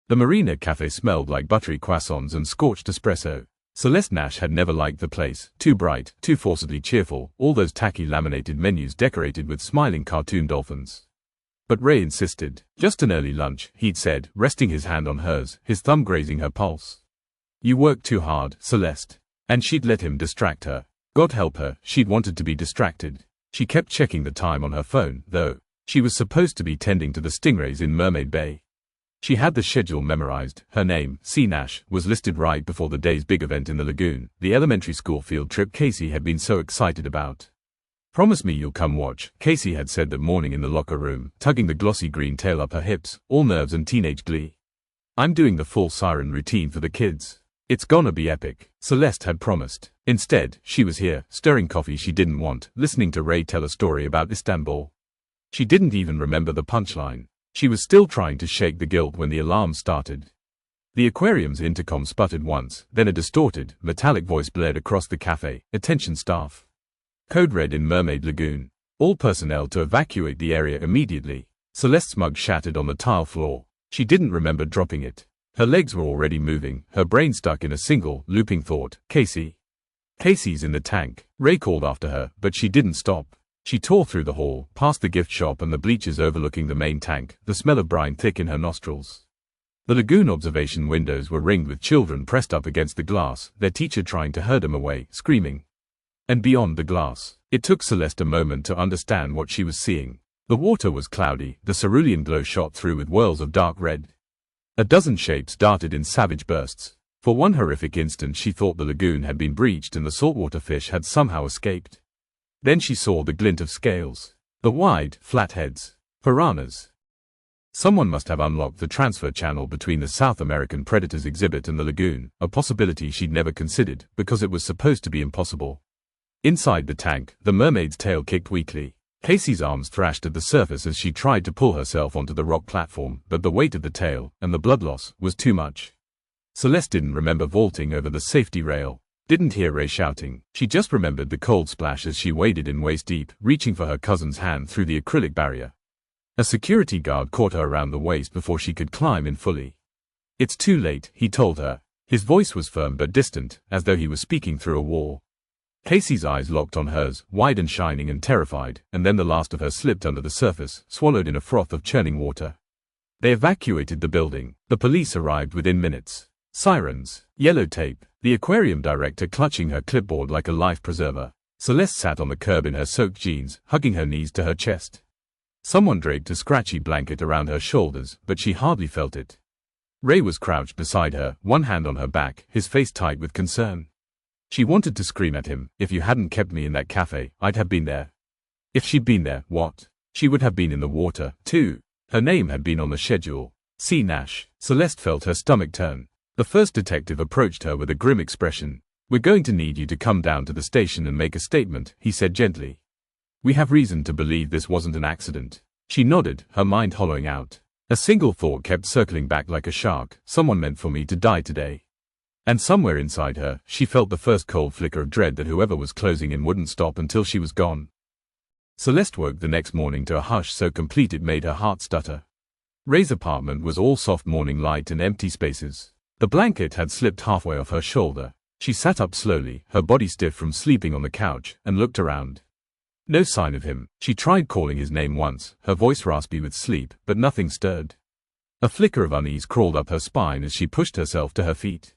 The Marina Cafe smelled like buttery croissants and scorched espresso. Celeste Nash had never liked the place, too bright, too forcibly cheerful, all those tacky laminated menus decorated with smiling cartoon dolphins. But Ray insisted. Just an early lunch, he'd said, resting his hand on hers, his thumb grazing her pulse. You work too hard, Celeste. And she'd let him distract her. God help her, she'd wanted to be distracted. She kept checking the time on her phone, though. She was supposed to be tending to the stingrays in Mermaid Bay. She had the schedule memorized. Her name, C. Nash, was listed right before the day's big event in the lagoon, the elementary school field trip Casey had been so excited about. Promise me you'll come watch, Casey had said that morning in the locker room, tugging the glossy green tail up her hips, all nerves and teenage glee. I'm doing the full siren routine for the kids. It's gonna be epic, Celeste had promised. Instead, she was here, stirring coffee she didn't want, listening to Ray tell a story about Istanbul. She didn't even remember the punchline. She was still trying to shake the guilt when the alarm started. The aquarium's intercom sputtered once, then a distorted, metallic voice blared across the cafe. Attention staff. Code red in Mermaid Lagoon. All personnel to evacuate the area immediately. Celeste's mug shattered on the tile floor. She didn't remember dropping it. Her legs were already moving, her brain stuck in a single, looping thought. Casey. Casey's in the tank. Ray called after her, but she didn't stop. She tore through the hall, past the gift shop and the bleachers overlooking the main tank, the smell of brine thick in her nostrils. The lagoon observation windows were ringed with children pressed up against the glass, their teacher trying to herd them away, screaming. And beyond the glass, it took Celeste a moment to understand what she was seeing. The water was cloudy, the cerulean glow shot through with whirls of dark red. A dozen shapes darted in savage bursts. For one horrific instant she thought the lagoon had been breached and the saltwater fish had somehow escaped. Then she saw the glint of scales. The wide, flat heads. Piranhas. Someone must have unlocked the transfer channel between the South American Predators exhibit and the lagoon, a possibility she'd never considered, because it was supposed to be impossible. Inside the tank, the mermaid's tail kicked weakly. Casey's arms thrashed at the surface as she tried to pull herself onto the rock platform, but the weight of the tail, and the blood loss, was too much. Celeste didn't remember vaulting over the safety rail. Didn't hear Ray shouting. She just remembered the cold splash as she waded in waist-deep, reaching for her cousin's hand through the acrylic barrier. A security guard caught her around the waist before she could climb in fully. It's too late, he told her. His voice was firm but distant, as though he was speaking through a wall. Casey's eyes locked on hers, wide and shining and terrified, and then the last of her slipped under the surface, swallowed in a froth of churning water. They evacuated the building. The police arrived within minutes. Sirens, yellow tape, the aquarium director clutching her clipboard like a life preserver. Celeste sat on the curb in her soaked jeans, hugging her knees to her chest. Someone draped a scratchy blanket around her shoulders, but she hardly felt it. Ray was crouched beside her, one hand on her back, his face tight with concern. She wanted to scream at him. If you hadn't kept me in that cafe, I'd have been there. If she'd been there, what? She would have been in the water, too. Her name had been on the schedule. C. Nash. Celeste felt her stomach turn. The first detective approached her with a grim expression. We're going to need you to come down to the station and make a statement, he said gently. We have reason to believe this wasn't an accident. She nodded, her mind hollowing out. A single thought kept circling back like a shark. Someone meant for me to die today. And somewhere inside her, she felt the first cold flicker of dread that whoever was closing in wouldn't stop until she was gone. Celeste woke the next morning to a hush so complete it made her heart stutter. Ray's apartment was all soft morning light and empty spaces. The blanket had slipped halfway off her shoulder. She sat up slowly, her body stiff from sleeping on the couch, and looked around. No sign of him. She tried calling his name once, her voice raspy with sleep, but nothing stirred. A flicker of unease crawled up her spine as she pushed herself to her feet.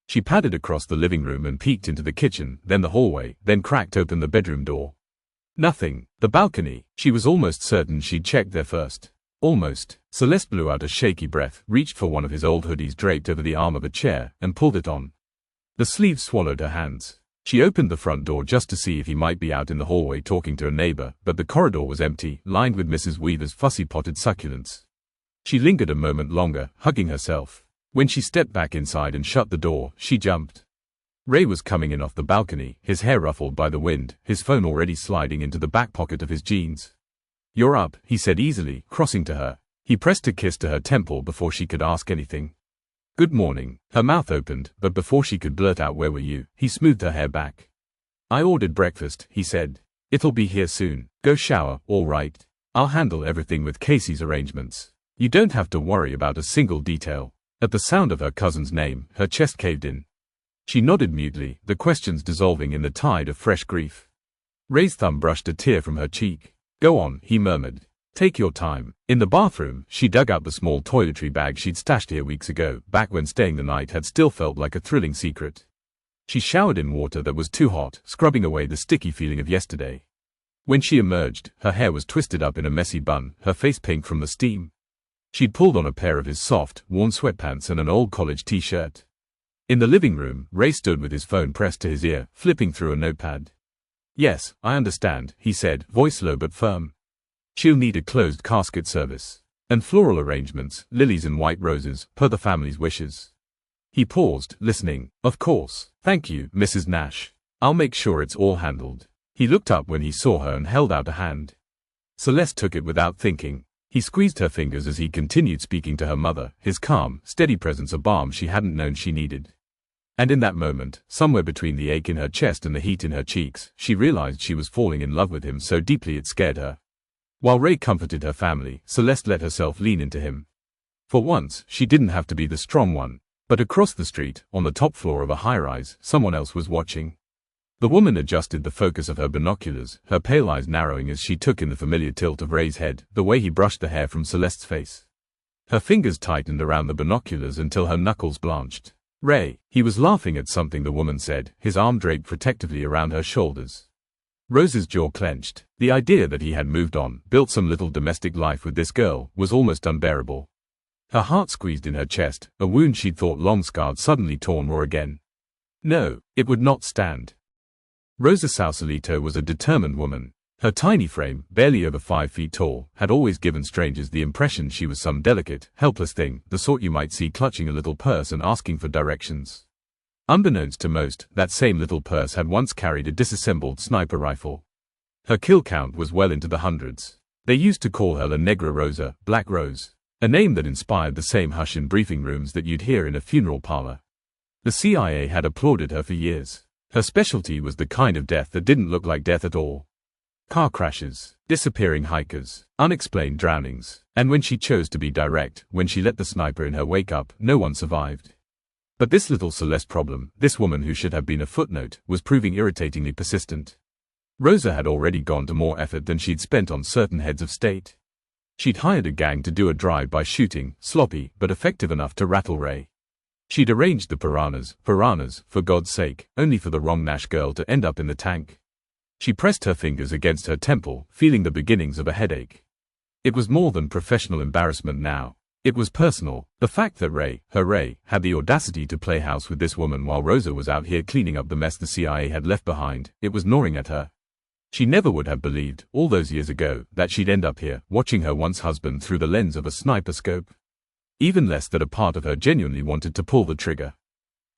She padded across the living room and peeked into the kitchen, then the hallway, then cracked open the bedroom door. Nothing. The balcony. She was almost certain she'd checked there first. Almost. Celeste blew out a shaky breath, reached for one of his old hoodies draped over the arm of a chair, and pulled it on. The sleeves swallowed her hands. She opened the front door just to see if he might be out in the hallway talking to a neighbor, but the corridor was empty, lined with Mrs. Weaver's fussy potted succulents. She lingered a moment longer, hugging herself. When she stepped back inside and shut the door, she jumped. Ray was coming in off the balcony, his hair ruffled by the wind, his phone already sliding into the back pocket of his jeans. You're up, he said easily, crossing to her. He pressed a kiss to her temple before she could ask anything. Good morning. Her mouth opened, but before she could blurt out where were you, he smoothed her hair back. I ordered breakfast, he said. It'll be here soon. Go shower, all right. I'll handle everything with Casey's arrangements. You don't have to worry about a single detail. At the sound of her cousin's name, her chest caved in. She nodded mutely, the questions dissolving in the tide of fresh grief. Ray's thumb brushed a tear from her cheek. "Go on," he murmured. "Take your time." In the bathroom, she dug out the small toiletry bag she'd stashed here weeks ago, back when staying the night had still felt like a thrilling secret. She showered in water that was too hot, scrubbing away the sticky feeling of yesterday. When she emerged, her hair was twisted up in a messy bun, her face pink from the steam. She'd pulled on a pair of his soft, worn sweatpants and an old college t-shirt. In the living room, Ray stood with his phone pressed to his ear, flipping through a notepad. "Yes, I understand," he said, voice low but firm. "She'll need a closed casket service. And floral arrangements, lilies and white roses, per the family's wishes." He paused, listening. "Of course. Thank you, Mrs. Nash. I'll make sure it's all handled." He looked up when he saw her and held out a hand. Celeste took it without thinking. He squeezed her fingers as he continued speaking to her mother, his calm, steady presence a balm she hadn't known she needed. And in that moment, somewhere between the ache in her chest and the heat in her cheeks, she realized she was falling in love with him so deeply it scared her. While Ray comforted her family, Celeste let herself lean into him. For once, she didn't have to be the strong one. But across the street, on the top floor of a high-rise, someone else was watching. The woman adjusted the focus of her binoculars, her pale eyes narrowing as she took in the familiar tilt of Ray's head, the way he brushed the hair from Celeste's face. Her fingers tightened around the binoculars until her knuckles blanched. "Ray." He was laughing at something the woman said, his arm draped protectively around her shoulders. Rose's jaw clenched. The idea that he had moved on, built some little domestic life with this girl, was almost unbearable. Her heart squeezed in her chest, a wound she'd thought long scarred suddenly torn raw again. No, it would not stand. Rosa Sausalito was a determined woman. Her tiny frame, barely over 5 feet tall, had always given strangers the impression she was some delicate, helpless thing, the sort you might see clutching a little purse and asking for directions. Unbeknownst to most, that same little purse had once carried a disassembled sniper rifle. Her kill count was well into the hundreds. They used to call her La Negra Rosa, Black Rose. A name that inspired the same hush in briefing rooms that you'd hear in a funeral parlor. The CIA had applauded her for years. Her specialty was the kind of death that didn't look like death at all. Car crashes, disappearing hikers, unexplained drownings, and when she chose to be direct, when she let the sniper in her wake up, no one survived. But this little Celeste problem, this woman who should have been a footnote, was proving irritatingly persistent. Rosa had already gone to more effort than she'd spent on certain heads of state. She'd hired a gang to do a drive-by shooting, sloppy, but effective enough to rattle Ray. She'd arranged the piranhas, for God's sake, only for the wrong Nash girl to end up in the tank. She pressed her fingers against her temple, feeling the beginnings of a headache. It was more than professional embarrassment now. It was personal. The fact that Ray, had the audacity to play house with this woman while Rosa was out here cleaning up the mess the CIA had left behind, it was gnawing at her. She never would have believed, all those years ago, that she'd end up here, watching her once husband through the lens of a sniper scope. Even less that a part of her genuinely wanted to pull the trigger.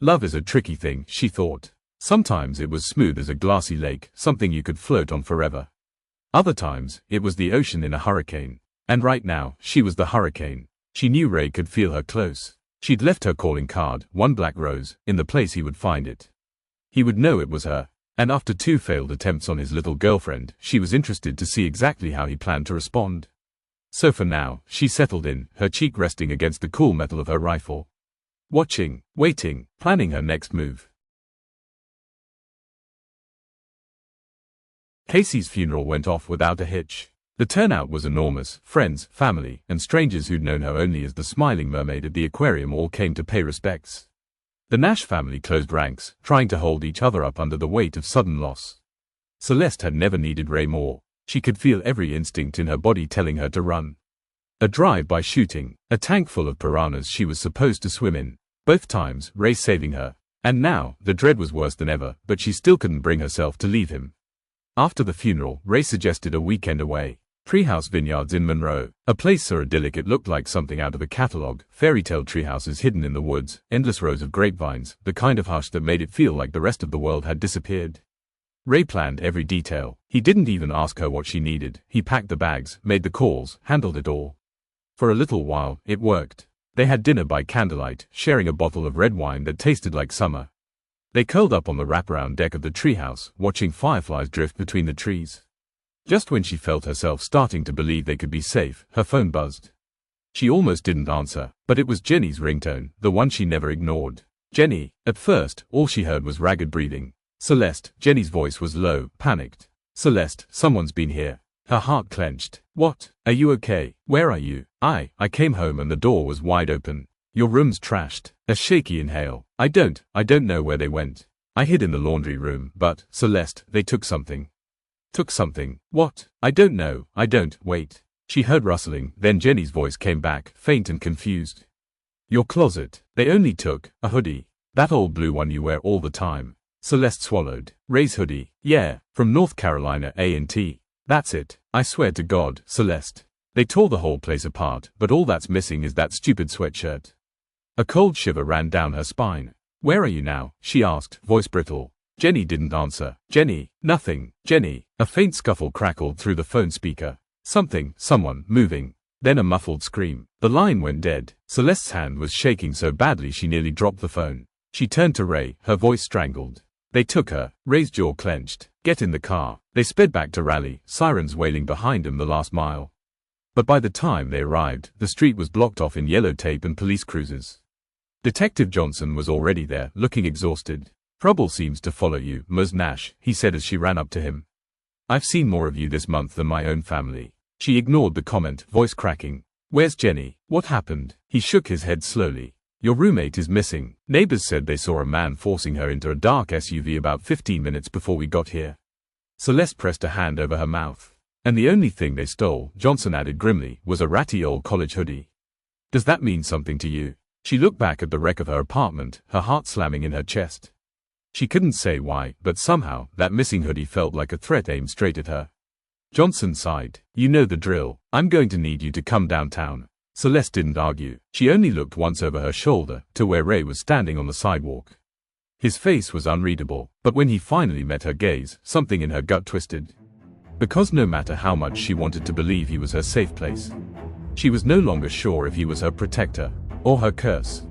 Love is a tricky thing, she thought. Sometimes it was smooth as a glassy lake, something you could float on forever. Other times, it was the ocean in a hurricane. And right now, she was the hurricane. She knew Ray could feel her close. She'd left her calling card, one black rose, in the place he would find it. He would know it was her. And after 2 failed attempts on his little girlfriend, she was interested to see exactly how he planned to respond. So for now, she settled in, her cheek resting against the cool metal of her rifle. Watching, waiting, planning her next move. Casey's funeral went off without a hitch. The turnout was enormous. Friends, family, and strangers who'd known her only as the smiling mermaid at the aquarium all came to pay respects. The Nash family closed ranks, trying to hold each other up under the weight of sudden loss. Celeste had never needed Ray more. She could feel every instinct in her body telling her to run. A drive-by shooting, a tank full of piranhas she was supposed to swim in. Both times, Ray saving her. And now, the dread was worse than ever, but she still couldn't bring herself to leave him. After the funeral, Ray suggested a weekend away. Treehouse Vineyards in Monroe, a place so idyllic it looked like something out of a catalog, fairy tale treehouses hidden in the woods, endless rows of grapevines, the kind of hush that made it feel like the rest of the world had disappeared. Ray planned every detail. He didn't even ask her what she needed. He packed the bags, made the calls, handled it all. For a little while, it worked. They had dinner by candlelight, sharing a bottle of red wine that tasted like summer. They curled up on the wraparound deck of the treehouse, watching fireflies drift between the trees. Just when she felt herself starting to believe they could be safe, her phone buzzed. She almost didn't answer, but it was Jenny's ringtone, the one she never ignored. Jenny. At first, all she heard was ragged breathing. Celeste. Jenny's voice was low, panicked. Celeste, someone's been here. Her heart clenched. What? Are you okay? Where are you? I came home and the door was wide open. Your room's trashed. A shaky inhale. I don't know where they went. I hid in the laundry room, but, Celeste, they took something. Took something. What? I don't know. Wait. She heard rustling, then Jenny's voice came back, faint and confused. Your closet. They only took a hoodie. That old blue one you wear all the time. Celeste swallowed. Ray's hoodie. Yeah, from North Carolina A&T. That's it. I swear to God, Celeste. They tore the whole place apart, but all that's missing is that stupid sweatshirt. A cold shiver ran down her spine. Where are you now? She asked, voice brittle. Jenny didn't answer. Jenny. Nothing. Jenny. A faint scuffle crackled through the phone speaker. Someone, moving. Then a muffled scream. The line went dead. Celeste's hand was shaking so badly she nearly dropped the phone. She turned to Ray, her voice strangled. They took her. Ray's jaw clenched. Get in the car. They sped back to Raleigh, sirens wailing behind them the last mile. But by the time they arrived, the street was blocked off in yellow tape and police cruisers. Detective Johnson was already there, looking exhausted. Trouble seems to follow you, Ms. Nash, he said as she ran up to him. I've seen more of you this month than my own family. She ignored the comment, voice cracking. Where's Jenny? What happened? He shook his head slowly. Your roommate is missing. Neighbors said they saw a man forcing her into a dark SUV about 15 minutes before we got here. Celeste pressed a hand over her mouth. And the only thing they stole, Johnson added grimly, was a ratty old college hoodie. Does that mean something to you? She looked back at the wreck of her apartment, her heart slamming in her chest. She couldn't say why, but somehow, that missing hoodie felt like a threat aimed straight at her. Johnson sighed. You know the drill. I'm going to need you to come downtown. Celeste didn't argue. She only looked once over her shoulder, to where Ray was standing on the sidewalk. His face was unreadable, but when he finally met her gaze, something in her gut twisted. Because no matter how much she wanted to believe he was her safe place, she was no longer sure if he was her protector, or her curse.